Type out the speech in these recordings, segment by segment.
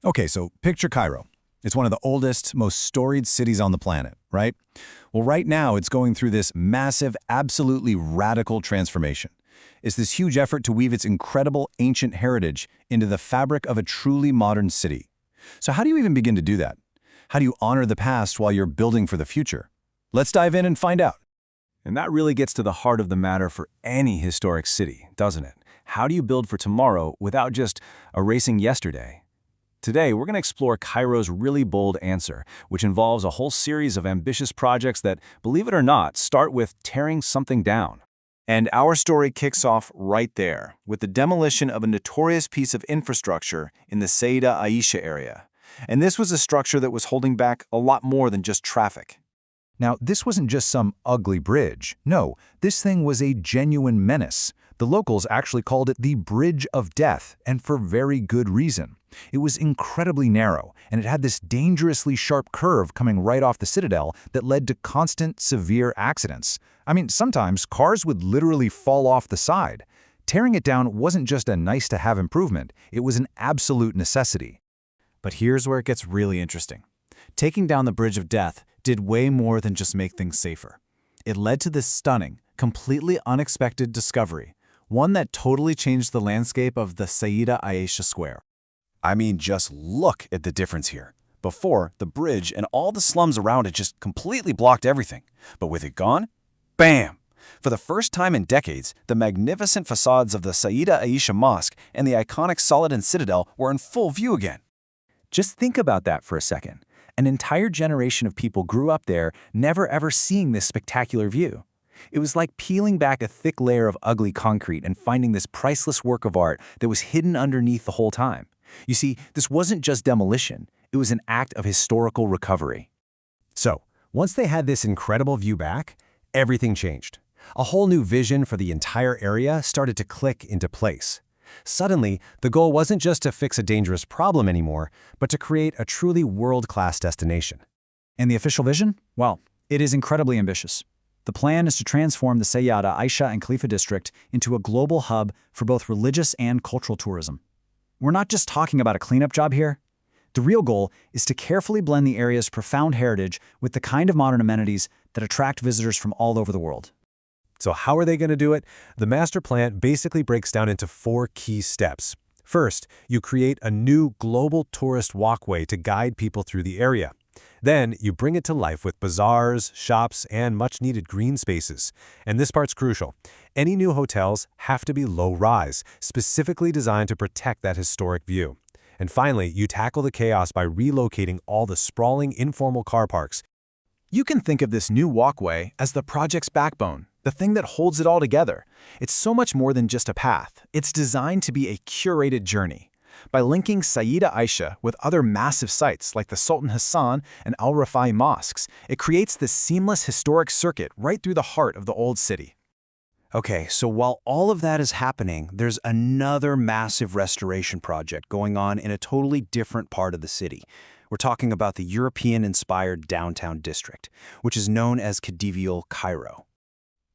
Okay, so picture Cairo. It's one of the oldest, most storied cities on the planet, right? Well, right now it's going through this massive, absolutely radical transformation. It's this huge effort to weave its incredible ancient heritage into the fabric of a truly modern city. So how do you even begin to do that? How do you honor the past while you're building for the future? Let's dive in and find out. And that really gets to the heart of the matter for any historic city, doesn't it? How do you build for tomorrow without just erasing yesterday? Today, we're going to explore Cairo's really bold answer, which involves a whole series of ambitious projects that, believe it or not, start with tearing something down. And our story kicks off right there, with the demolition of a notorious piece of infrastructure in the Sayyeda Aisha area. And this was a structure that was holding back a lot more than just traffic. Now, this wasn't just some ugly bridge. No, this thing was a genuine menace. The locals actually called it the Bridge of Death, and for very good reason. It was incredibly narrow, and it had this dangerously sharp curve coming right off the Citadel that led to constant, severe accidents. I mean, sometimes cars would literally fall off the side. Tearing it down wasn't just a nice-to-have improvement, it was an absolute necessity. But here's where it gets really interesting. Taking down the Bridge of Death did way more than just make things safer. It led to this stunning, completely unexpected discovery, one that totally changed the landscape of the Sayyeda Aisha Square. I mean, just look at the difference here. Before, the bridge and all the slums around it just completely blocked everything. But with it gone, bam! For the first time in decades, the magnificent facades of the Sayyeda Aisha Mosque and the iconic Saladin Citadel were in full view again. Just think about that for a second. An entire generation of people grew up there, never ever seeing this spectacular view. It was like peeling back a thick layer of ugly concrete and finding this priceless work of art that was hidden underneath the whole time. You see, this wasn't just demolition, it was an act of historical recovery. So, once they had this incredible view back, everything changed. A whole new vision for the entire area started to click into place. Suddenly, the goal wasn't just to fix a dangerous problem anymore, but to create a truly world-class destination. And the official vision? Well, it is incredibly ambitious. The plan is to transform the Sayyeda Aisha and Khalifa district into a global hub for both religious and cultural tourism. We're not just talking about a cleanup job here. The real goal is to carefully blend the area's profound heritage with the kind of modern amenities that attract visitors from all over the world. So how are they going to do it? The master plan basically breaks down into 4 key steps. First, you create a new global tourist walkway to guide people through the area. Then, you bring it to life with bazaars, shops, and much-needed green spaces. And this part's crucial. Any new hotels have to be low-rise, specifically designed to protect that historic view. And finally, you tackle the chaos by relocating all the sprawling informal car parks. You can think of this new walkway as the project's backbone, the thing that holds it all together. It's so much more than just a path. It's designed to be a curated journey. By linking Sayyeda Aisha with other massive sites like the Sultan Hassan and Al-Rafai mosques, it creates this seamless historic circuit right through the heart of the old city. Okay, so while all of that is happening, there's another massive restoration project going on in a totally different part of the city. We're talking about the European-inspired downtown district, which is known as Khedivian Cairo.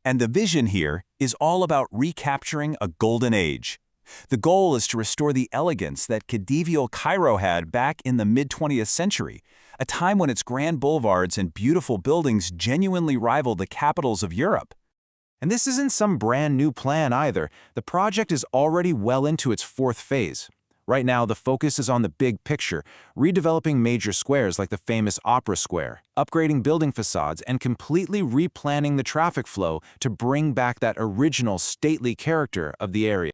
And the vision here is all about recapturing a golden age. The goal is to restore the elegance that Khedivian Cairo had back in the mid-20th century, a time when its grand boulevards and beautiful buildings genuinely rivaled the capitals of Europe. And this isn't some brand new plan either. The project is already well into its 4th phase. Right now, the focus is on the big picture, redeveloping major squares like the famous Opera Square, upgrading building facades, and completely replanning the traffic flow to bring back that original stately character of the area.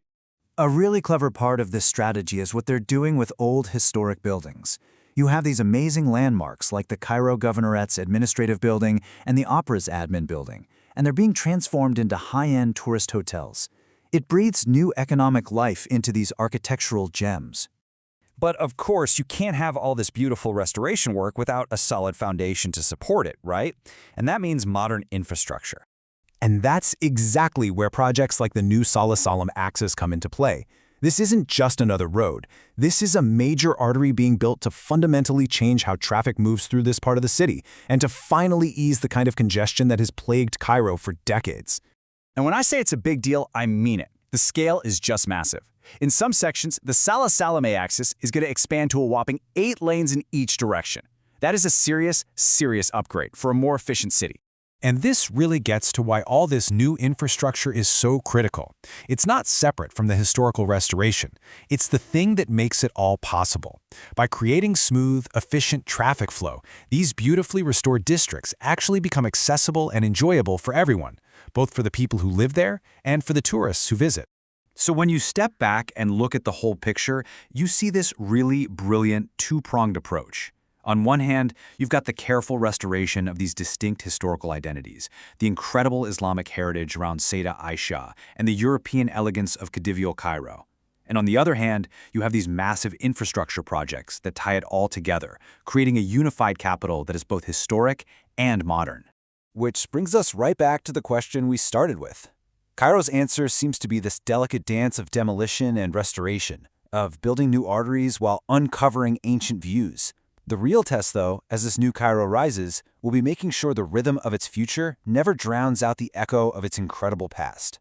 A really clever part of this strategy is what they're doing with old historic buildings. You have these amazing landmarks like the Cairo Governorate's administrative building and the Opera's admin building, and they're being transformed into high-end tourist hotels. It breathes new economic life into these architectural gems. But of course, you can't have all this beautiful restoration work without a solid foundation to support it, right? And that means modern infrastructure. And that's exactly where projects like the new Salah Salam axis come into play. This isn't just another road. This is a major artery being built to fundamentally change how traffic moves through this part of the city and to finally ease the kind of congestion that has plagued Cairo for decades. And when I say it's a big deal, I mean it. The scale is just massive. In some sections, the Salah Salame axis is going to expand to a whopping 8 lanes in each direction. That is a serious, serious upgrade for a more efficient city. And this really gets to why all this new infrastructure is so critical. It's not separate from the historical restoration. It's the thing that makes it all possible. By creating smooth, efficient traffic flow, these beautifully restored districts actually become accessible and enjoyable for everyone, both for the people who live there and for the tourists who visit. So when you step back and look at the whole picture, you see this really brilliant two-pronged approach. On one hand, you've got the careful restoration of these distinct historical identities, the incredible Islamic heritage around Sayyeda Aisha, and the European elegance of Khedivian Cairo. And on the other hand, you have these massive infrastructure projects that tie it all together, creating a unified capital that is both historic and modern. Which brings us right back to the question we started with. Cairo's answer seems to be this delicate dance of demolition and restoration, of building new arteries while uncovering ancient views. The real test, though, as this new Cairo rises, will be making sure the rhythm of its future never drowns out the echo of its incredible past.